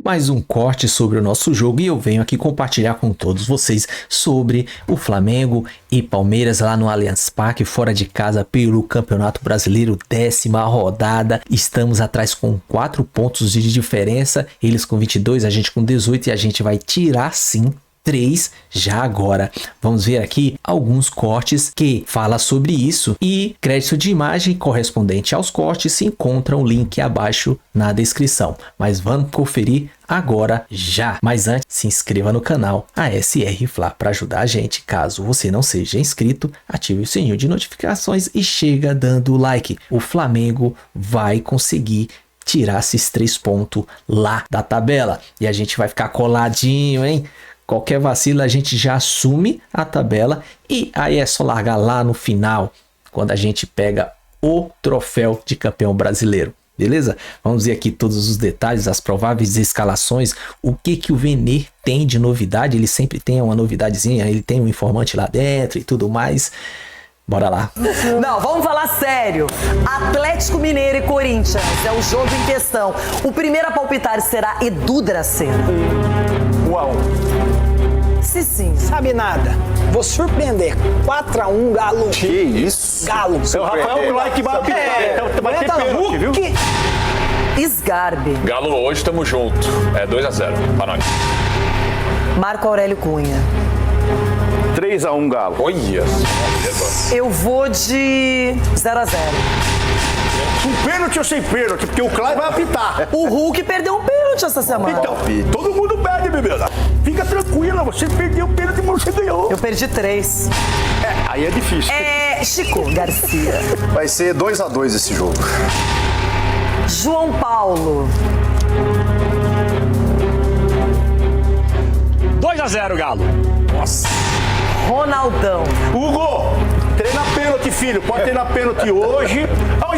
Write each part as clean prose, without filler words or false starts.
mais um corte sobre o nosso jogo e eu venho aqui compartilhar com todos vocês sobre o Flamengo e Palmeiras lá no Allianz Parque, fora de casa pelo Campeonato Brasileiro, 10ª rodada. Estamos atrás com 4 pontos de diferença, eles com 22, a gente com 18 e a gente vai tirar sim 3 já agora. Vamos ver aqui alguns cortes que fala sobre isso e crédito de imagem correspondente aos cortes se encontra um link abaixo na descrição. Mas vamos conferir agora já. Mas antes, se inscreva no canal ASR Fla para ajudar a gente. Caso você não seja inscrito, ative o sininho de notificações e chega dando like. O Flamengo vai conseguir tirar esses 3 pontos lá da tabela e a gente vai ficar coladinho, hein? Qualquer vacilo a gente já assume a tabela e aí é só largar lá no final, quando a gente pega o troféu de campeão brasileiro, beleza? Vamos ver aqui todos os detalhes, as prováveis escalações, o que o Vene tem de novidade, ele sempre tem uma novidadezinha, ele tem um informante lá dentro e tudo mais. Bora lá. Não, vamos falar sério. Atlético Mineiro e Corinthians é o jogo em questão. O primeiro a palpitar será Edu Dracena. 1-1. Sim. Sabe nada. Vou surpreender. 4-1, Galo. Que isso? Galo. O Rafael Clark vai apitar. Então vai ter pênalti, viu? Sgarbi. Galo, hoje estamos juntos. É 2-0 para nós. Marco Aurélio Cunha. 3-1, Galo. Olha. Eu vou de 0-0. Um pênalti ou sem pênalti? Porque o Clark vai apitar. O Hulk perdeu um pênalti essa semana. Então, todo mundo perde, bebida. Fica tranquila, você perdeu o pênalti, mas você ganhou. Eu perdi 3. Aí é difícil. Chico Garcia. Vai ser 2-2 esse jogo. João Paulo. 2-0, Galo. Nossa. Ronaldão. Hugo, treina pênalti, filho. Pode treinar pênalti hoje.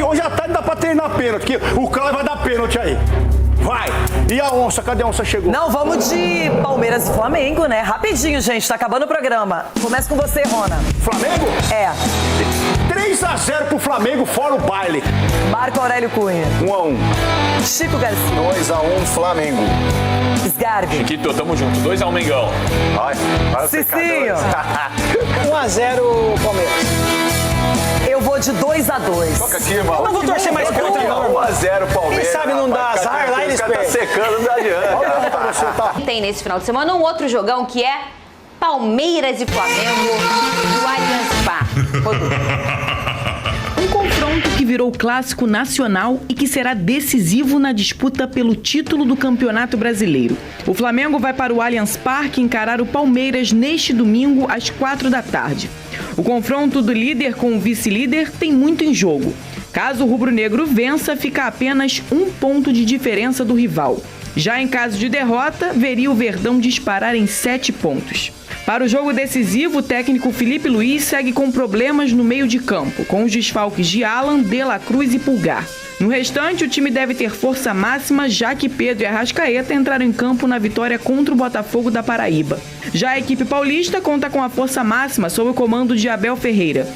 Hoje à tarde dá pra treinar pênalti, que o Clark vai dar pênalti aí. Vai! E a onça? Cadê a onça? Chegou? Não, vamos de Palmeiras e Flamengo, né? Rapidinho, gente, tá acabando o programa. Começa com você, Rona. Flamengo? 3-0 pro Flamengo, fora o baile. Marco Aurélio Cunha. 1-1. Chico Garcia. 2-1 Flamengo. Sgarbi. Chiquito, tamo junto. 2-1 Mengão. Vai Cicinho. 1-0, Palmeiras. Eu vou de 2-2. Toca aqui, irmão. Eu não vou torcer mais contra, não, irmão. 1-0 Palmeiras. Quem sabe não dá azar, lá eles Tá perdem. secando, não adianta. Tem nesse final de semana um outro jogão que é Palmeiras e Flamengo do Allianz Parque. Um confronto que virou clássico nacional e que será decisivo na disputa pelo título do Campeonato Brasileiro. O Flamengo vai para o Allianz Parque encarar o Palmeiras neste domingo às 4 da tarde. O confronto do líder com o vice-líder tem muito em jogo. Caso o rubro-negro vença, fica a apenas 1 ponto de diferença do rival. Já em caso de derrota, veria o Verdão disparar em 7 pontos. Para o jogo decisivo, o técnico Felipe Luiz segue com problemas no meio de campo, com os desfalques de Alan, De La Cruz e Pulgar. No restante, o time deve ter força máxima, já que Pedro e Arrascaeta entraram em campo na vitória contra o Botafogo da Paraíba. Já a equipe paulista conta com a força máxima sob o comando de Abel Ferreira.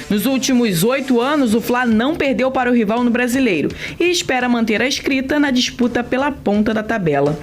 Nos últimos 8 anos, o Fla não perdeu para o rival no Brasileiro e espera manter a escrita na disputa pela ponta da tabela.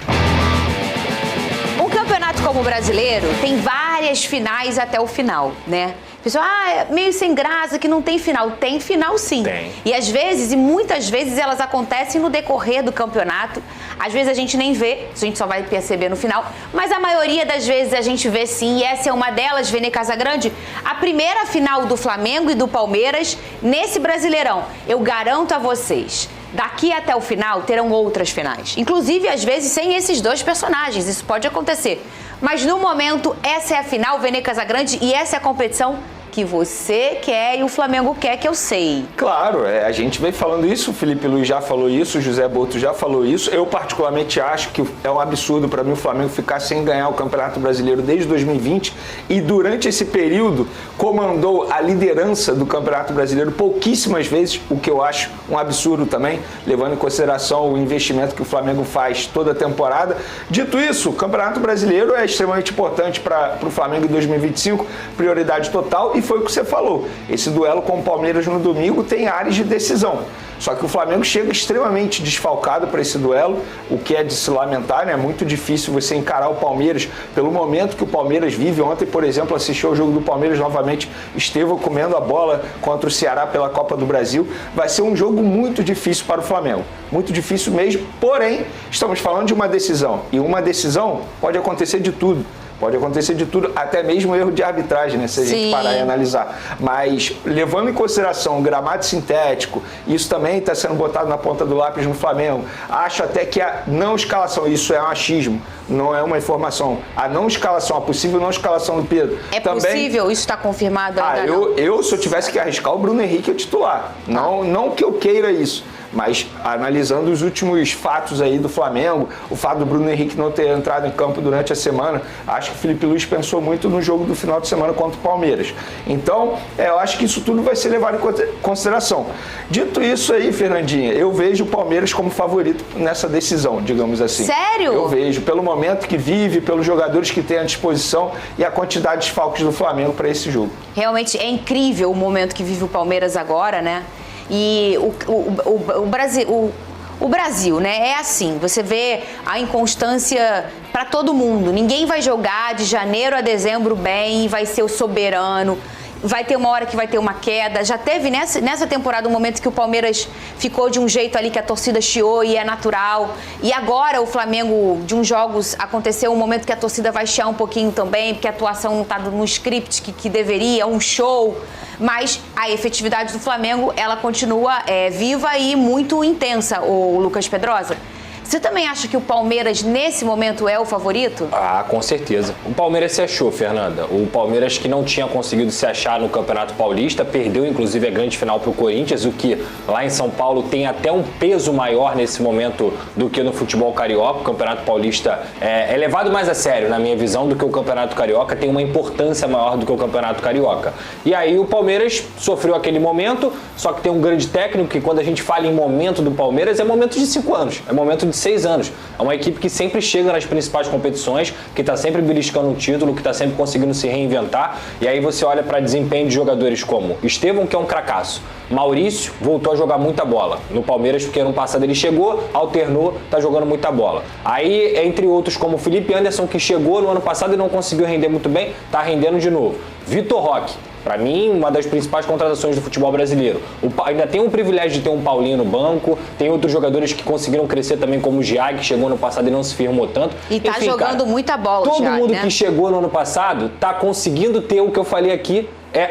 Um campeonato como o brasileiro tem várias finais até o final, né? Pessoal, é meio sem graça que não tem final. Tem final sim. Tem. E às vezes, e muitas vezes, elas acontecem no decorrer do campeonato. Às vezes a gente nem vê, a gente só vai perceber no final. Mas a maioria das vezes a gente vê sim, e essa é uma delas, Vene Casagrande. A primeira final do Flamengo e do Palmeiras nesse Brasileirão. Eu garanto a vocês, daqui até o final terão outras finais. Inclusive, às vezes, sem esses 2 personagens. Isso pode acontecer. Mas no momento, essa é a final, Vene Casagrande, e essa é a competição que você quer e o Flamengo quer, que eu sei. Claro, a gente vem falando isso, o Felipe Luiz já falou isso, o José Boto já falou isso. Eu particularmente acho que é um absurdo para mim o Flamengo ficar sem ganhar o Campeonato Brasileiro desde 2020 e durante esse período comandou a liderança do Campeonato Brasileiro pouquíssimas vezes, o que eu acho um absurdo também, levando em consideração o investimento que o Flamengo faz toda a temporada. Dito isso, o Campeonato Brasileiro é extremamente importante para o Flamengo em 2025, prioridade total, e e foi o que você falou. Esse duelo com o Palmeiras no domingo tem áreas de decisão. Só que o Flamengo chega extremamente desfalcado para esse duelo, o que é de se lamentar, né? É muito difícil você encarar o Palmeiras pelo momento que o Palmeiras vive. Ontem, por exemplo, assisti ao jogo do Palmeiras novamente, Estevão comendo a bola contra o Ceará pela Copa do Brasil. Vai ser um jogo muito difícil para o Flamengo, muito difícil mesmo, porém, estamos falando de uma decisão, e uma decisão pode acontecer de tudo. Pode acontecer de tudo, até mesmo erro de arbitragem, né? Se a gente parar e analisar. Mas, levando em consideração o gramado sintético, isso também está sendo botado na ponta do lápis no Flamengo. Acho até que a não escalação, isso é um achismo, não é uma informação. A não escalação, a possível não escalação do Pedro. É também... possível? Isso está confirmado ainda? Eu, se eu tivesse que arriscar, o Bruno Henrique é o titular. Não que eu queira isso. Mas analisando os últimos fatos aí do Flamengo, o fato do Bruno Henrique não ter entrado em campo durante a semana, acho que o Felipe Luiz pensou muito no jogo do final de semana contra o Palmeiras. Então, eu acho que isso tudo vai ser levado em consideração. Dito isso aí, Fernandinha, eu vejo o Palmeiras como favorito nessa decisão, digamos assim. Sério? Eu vejo, pelo momento que vive, pelos jogadores que tem à disposição e a quantidade de desfalques do Flamengo para esse jogo. Realmente é incrível o momento que vive o Palmeiras agora, né? E o Brasil, né? É assim, você vê a inconstância para todo mundo. Ninguém vai jogar de janeiro a dezembro bem e vai ser o soberano. Vai ter uma hora que vai ter uma queda. Já teve nessa temporada um momento que o Palmeiras ficou de um jeito ali que a torcida chiou e é natural. E agora o Flamengo, de uns jogos, aconteceu um momento que a torcida vai chiar um pouquinho também, porque a atuação não está no script que deveria, um show. Mas a efetividade do Flamengo, ela continua viva e muito intensa, o Lucas Pedrosa. Você também acha que o Palmeiras, nesse momento, é o favorito? Ah, com certeza. O Palmeiras se achou, Fernanda. O Palmeiras, que não tinha conseguido se achar no Campeonato Paulista, perdeu, inclusive, a grande final para o Corinthians, o que lá em São Paulo tem até um peso maior nesse momento do que no futebol carioca. O Campeonato Paulista é levado mais a sério, na minha visão, do que o Campeonato Carioca, tem uma importância maior do que o Campeonato Carioca. E aí o Palmeiras sofreu aquele momento, só que tem um grande técnico que, quando a gente fala em momento do Palmeiras, é momento de 5 anos, é momento de 6 anos. É uma equipe que sempre chega nas principais competições, que está sempre beliscando um título, que está sempre conseguindo se reinventar. E aí você olha para desempenho de jogadores como Estevão, que é um cracaço. Maurício voltou a jogar muita bola no Palmeiras, porque ano passado ele chegou, alternou, tá jogando muita bola. Aí, entre outros, como Felipe Anderson, que chegou no ano passado e não conseguiu render muito bem, tá rendendo de novo. Vitor Roque, para mim, uma das principais contratações do futebol brasileiro. Ainda tem um privilégio de ter um Paulinho no banco, tem outros jogadores que conseguiram crescer também, como o Giag, que chegou no passado e não se firmou tanto. E tá jogando muita bola, todo Giag, mundo né? que chegou no ano passado tá conseguindo ter o que eu falei aqui,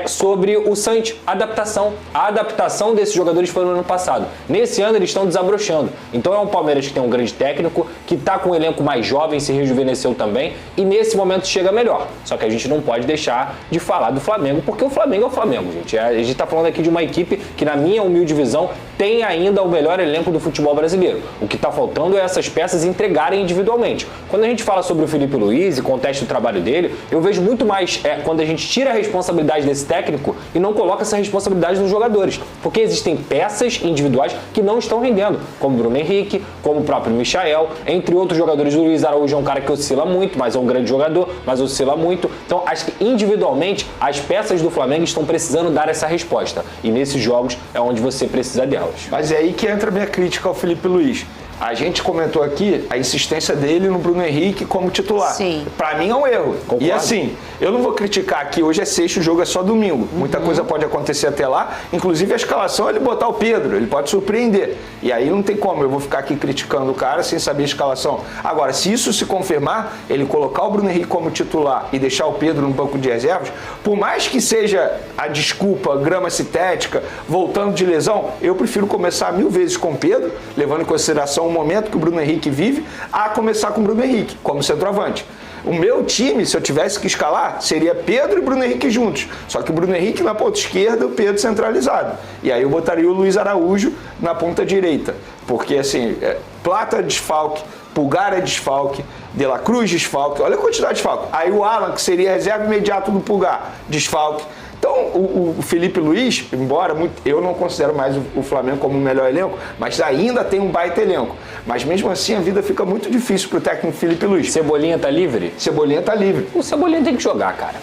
sobre o Santos, adaptação. A adaptação desses jogadores foi no ano passado. Nesse ano eles estão desabrochando. Então é um Palmeiras que tem um grande técnico, que está com um elenco mais jovem, se rejuvenesceu também, e nesse momento chega melhor. Só que a gente não pode deixar de falar do Flamengo, porque o Flamengo é o Flamengo, gente. A gente está falando aqui de uma equipe que, na minha humilde visão, tem ainda o melhor elenco do futebol brasileiro. O que está faltando é essas peças entregarem individualmente. Quando a gente fala sobre o Felipe Luiz e contesta o trabalho dele, eu vejo muito mais quando a gente tira a responsabilidade desse técnico e não coloca essa responsabilidade nos jogadores, porque existem peças individuais que não estão rendendo, como o Bruno Henrique, como o próprio Michael, entre outros jogadores. O Luiz Araújo é um cara que oscila muito, mas é um grande jogador, mas oscila muito. Então acho que individualmente as peças do Flamengo estão precisando dar essa resposta, e nesses jogos é onde você precisa delas. Mas é aí que entra a minha crítica ao Felipe Luiz. A gente comentou aqui a insistência dele no Bruno Henrique como titular. Sim. Pra mim é um erro. Concordo. E assim, eu não vou criticar que hoje é sexta, o jogo é só domingo. Muita coisa pode acontecer até lá. Inclusive a escalação, ele botar o Pedro, ele pode surpreender. E aí não tem como, eu vou ficar aqui criticando o cara sem saber a escalação. Agora, se isso se confirmar, ele colocar o Bruno Henrique como titular e deixar o Pedro no banco de reservas, por mais que seja a desculpa, grama sintética, voltando de lesão, eu prefiro começar 1000 vezes com o Pedro, levando em consideração o momento que o Bruno Henrique vive, a começar com o Bruno Henrique, como centroavante. O meu time, se eu tivesse que escalar, seria Pedro e Bruno Henrique juntos. Só que o Bruno Henrique na ponta esquerda e o Pedro centralizado. E aí eu botaria o Luiz Araújo na ponta direita. Porque assim, Plata desfalque, Pulgar é desfalque, De La Cruz desfalque, olha a quantidade de desfalque. Aí o Alan, que seria reserva imediato do Pulgar, desfalque. Então, o Felipe Luiz, embora eu não considero mais o Flamengo como o melhor elenco, mas ainda tem um baita elenco. Mas mesmo assim, a vida fica muito difícil pro técnico Felipe Luiz. Cebolinha tá livre? Cebolinha tá livre. O Cebolinha tem que jogar, cara.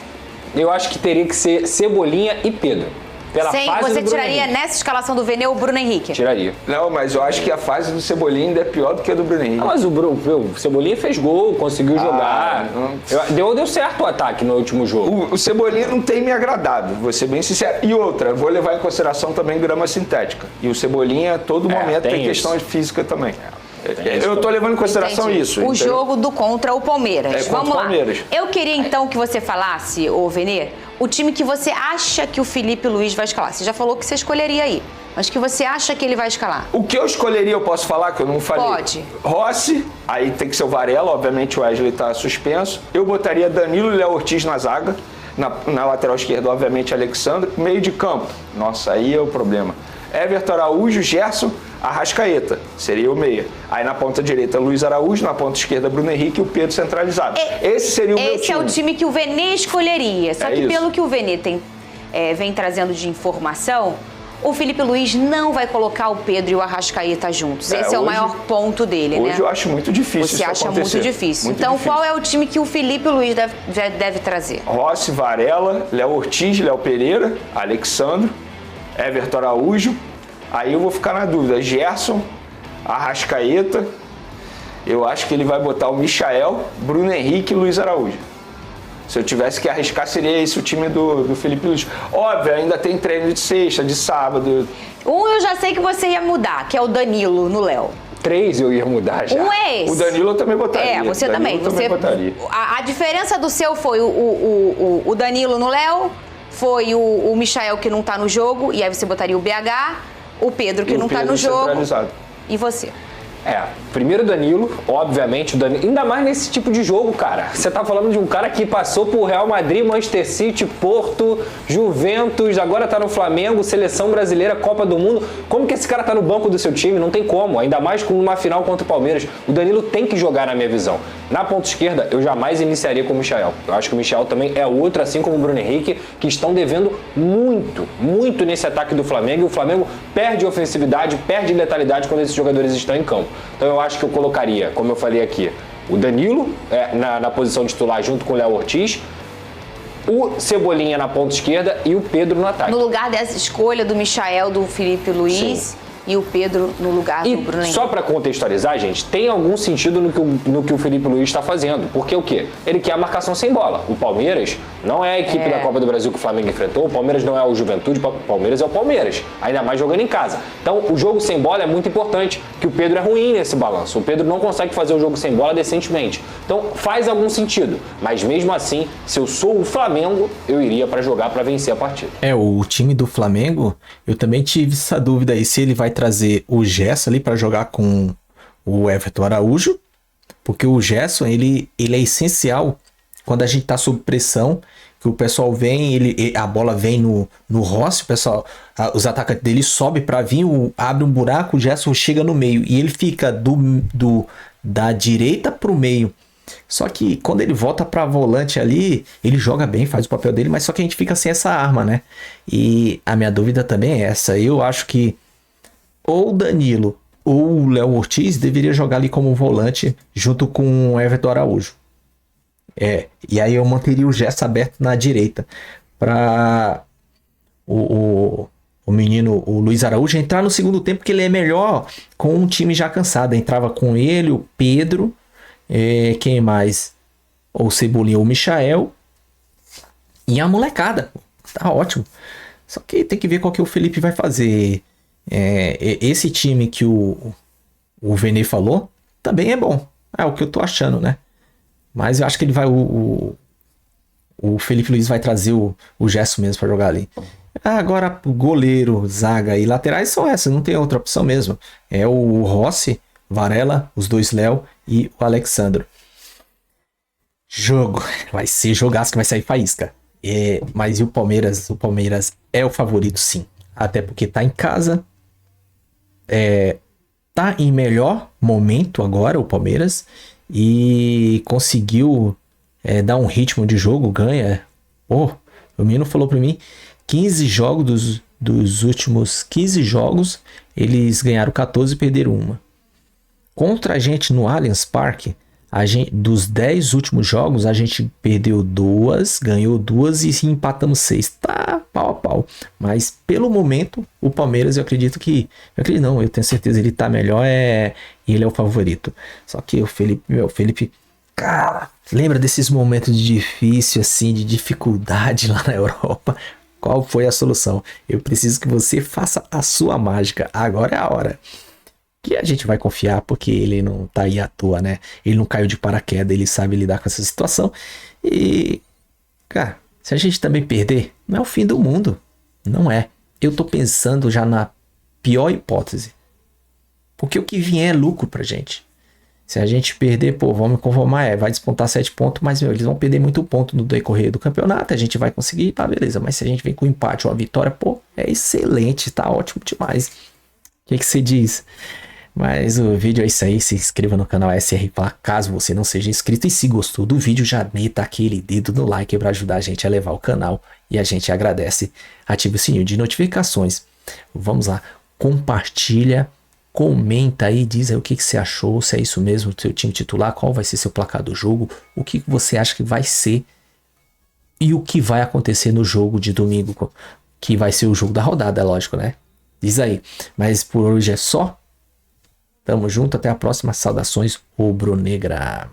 Eu acho que teria que ser Cebolinha e Pedro. Pela Sim, fase você do Bruno tiraria Henrique. nessa escalação do Vene o Bruno Henrique? Tiraria. Não, mas eu acho que a fase do Cebolinha ainda é pior do que a do Bruno Henrique. Não, mas o Cebolinha fez gol, conseguiu jogar. Deu certo o ataque no último jogo. O Cebolinha não tem me agradado, vou ser bem sincero. E outra, vou levar em consideração também grama sintética. E o Cebolinha, a todo momento, tem questão de física também. Eu tô levando em consideração Entendi. isso. O entendeu? jogo do contra o Palmeiras. É, contra Vamos o lá. Palmeiras. Eu queria então que você falasse, ô Vene, o time que você acha que o Felipe Luiz vai escalar. Você já falou que você escolheria aí, mas que você acha que ele vai escalar. O que eu escolheria, eu posso falar, que eu não falei? Pode. Rossi, aí tem que ser o Varela, obviamente o Wesley tá suspenso. Eu botaria Danilo e Léo Ortiz na zaga. Na lateral esquerda, obviamente, Alexandre. Meio de campo, nossa, aí é o problema. Everton Araújo, Gerson, Arrascaeta, seria o meia. Aí na ponta direita, Luiz Araújo, na ponta esquerda, Bruno Henrique e o Pedro centralizado. Esse seria o meu time. Esse é o time que o Vene escolheria. Só que isso. pelo que o Vene vem trazendo de informação, o Felipe Luiz não vai colocar o Pedro e o Arrascaeta juntos. Esse é o hoje- maior ponto dele, né? Hoje eu acho muito difícil Você isso acha acontecer. muito difícil. Muito Então, difícil. qual é o time que o Felipe Luiz deve trazer? Rossi, Varela, Léo Ortiz, Léo Pereira, Alexandre, Everton Araújo. Aí eu vou ficar na dúvida. Gerson, Arrascaeta. Eu acho que ele vai botar o Michael, Bruno Henrique e Luiz Araújo. Se eu tivesse que arriscar, seria esse o time do Felipe Luiz. Óbvio, ainda tem treino de sexta, de sábado. Um eu já sei que você ia mudar, que é o Danilo no Léo. 3 eu ia mudar já. Um é esse. O Danilo eu também botaria. É, você Danilo também. eu também botaria. A diferença do seu foi o Danilo no Léo, foi o Michael que não tá no jogo, e aí você botaria o BH, o Pedro que E o não tá Pedro no jogo. centralizado. E você? Primeiro Danilo, obviamente, o Danilo, ainda mais nesse tipo de jogo, cara. Você tá falando de um cara que passou por Real Madrid, Manchester City, Porto, Juventus, agora tá no Flamengo, Seleção Brasileira, Copa do Mundo. Como que esse cara tá no banco do seu time? Não tem como, ainda mais com uma final contra o Palmeiras. O Danilo tem que jogar, na minha visão. Na ponta esquerda, eu jamais iniciaria com o Michael. Eu acho que o Michael também é outro, assim como o Bruno Henrique, que estão devendo muito nesse ataque do Flamengo. E o Flamengo perde ofensividade, perde letalidade quando esses jogadores estão em campo. Então eu acho que eu colocaria, como eu falei aqui, o Danilo na posição titular junto com o Léo Ortiz, o Cebolinha na ponta esquerda e o Pedro no ataque. No lugar dessa escolha do Michael, do Felipe Luiz... Sim. E o Pedro no lugar do Bruno Henrique. Só para contextualizar, gente, tem algum sentido no que o Felipe Luiz está fazendo. Porque o quê? Ele quer a marcação sem bola. O Palmeiras não é a equipe da Copa do Brasil que o Flamengo enfrentou. O Palmeiras não é o Juventude. O Palmeiras é o Palmeiras. Ainda mais jogando em casa. Então, o jogo sem bola é muito importante. Que o Pedro é ruim nesse balanço. O Pedro não consegue fazer o jogo sem bola decentemente. Então, faz algum sentido. Mas mesmo assim, se eu sou o Flamengo, eu iria para jogar para vencer a partida. O time do Flamengo, eu também tive essa dúvida aí, se ele vai trazer o Gerson ali para jogar com o Everton Araújo, porque o Gerson, ele é essencial quando a gente tá sob pressão, que o pessoal vem, a bola vem no Rossi, o pessoal, os atacantes dele sobem para vir, abre um buraco, o Gerson chega no meio, e ele fica da direita pro meio. Só que quando ele volta pra volante ali, ele joga bem, faz o papel dele, mas só que a gente fica sem essa arma, né? E a minha dúvida também é essa. Eu acho que ou o Danilo ou o Léo Ortiz deveria jogar ali como volante junto com o Everton Araújo. E aí eu manteria o Gerson aberto na direita para o menino, o Luiz Araújo, entrar no segundo tempo, porque ele é melhor com um time já cansado. Entrava com ele, o Pedro, quem mais? Ou Cebolinha ou Michael. E a molecada. Tá ótimo. Só que tem que ver qual que o Felipe vai fazer. Esse time que o Vene falou também é bom. É o que eu tô achando, né? Mas eu acho que ele vai. O Felipe Luiz vai trazer o Gerson mesmo pra jogar ali. Agora, goleiro, zaga e laterais são essas, não tem outra opção mesmo. É o Rossi, Varela, os dois Léo e o Alexandre. Jogo. Vai ser jogaço que vai sair faísca. Mas e o Palmeiras? O Palmeiras é o favorito, sim. Até porque tá em casa. Tá em melhor momento agora o Palmeiras. E conseguiu dar um ritmo de jogo, ganha. O menino falou pra mim, 15 jogos dos últimos 15 jogos, eles ganharam 14 e perderam uma. Contra a gente no Allianz Parque, dos 10 últimos jogos, a gente perdeu 2, ganhou 2 e empatamos 6. Tá pau a pau. Mas pelo momento, o Palmeiras eu acredito que... eu tenho certeza, ele tá melhor, ele é o favorito. Só que o Felipe, cara, lembra desses momentos difíceis, assim, de dificuldade lá na Europa? Qual foi a solução? Eu preciso que você faça a sua mágica. Agora é a hora. Que a gente vai confiar, porque ele não tá aí à toa, né? Ele não caiu de paraquedas, ele sabe lidar com essa situação. E, cara, se a gente também perder, não é o fim do mundo. Não é. Eu tô pensando já na pior hipótese. Porque o que vier é lucro pra gente. Se a gente perder, pô, vamos conformar, vai despontar 7 pontos, mas eles vão perder muito ponto no decorrer do campeonato, a gente vai conseguir, tá, beleza. Mas se a gente vem com um empate ou uma vitória, pô, é excelente, tá ótimo demais. O que você diz? Mas o vídeo é isso aí, se inscreva no canal SR Fla, caso você não seja inscrito, e se gostou do vídeo, já meta aquele dedo no like para ajudar a gente a levar o canal, e a gente agradece. Ative o sininho de notificações. Vamos lá, compartilha, comenta aí, diz aí o que você achou, se é isso mesmo o seu time titular, qual vai ser seu placar do jogo, o que você acha que vai ser e o que vai acontecer no jogo de domingo, que vai ser o jogo da rodada, lógico, né? Diz aí. Mas por hoje é só. Tamo junto, até a próxima. Saudações rubro-negra.